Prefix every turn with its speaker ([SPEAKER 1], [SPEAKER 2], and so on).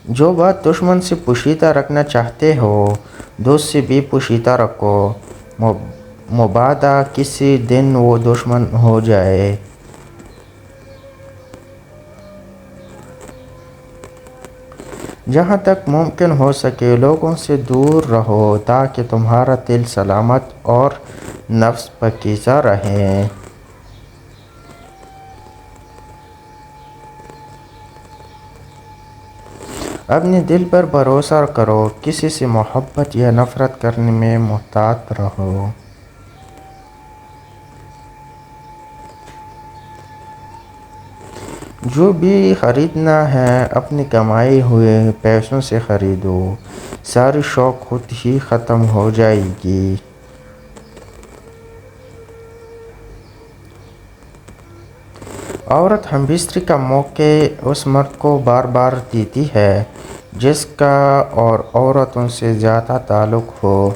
[SPEAKER 1] جو بات دشمن سے پوشیدہ رکھنا چاہتے ہو دوست سے بھی پوشیدہ رکھو، مبادا کسی دن وہ دشمن ہو جائے۔ جہاں تک ممکن ہو سکے لوگوں سے دور رہو تاکہ تمہارا دل سلامت اور نفس پاکیزہ رہے۔ اپنے دل پر بھروسہ کرو، کسی سے محبت یا نفرت کرنے میں محتاط رہو۔ جو بھی خریدنا ہے اپنی کمائی ہوئے پیسوں سے خریدو، ساری شوق خود ہی ختم ہو جائے گی۔ عورت ہم بستری کا موقع اس مرد کو بار بار دیتی ہے جس کا اور عورتوں سے زیادہ تعلق ہو۔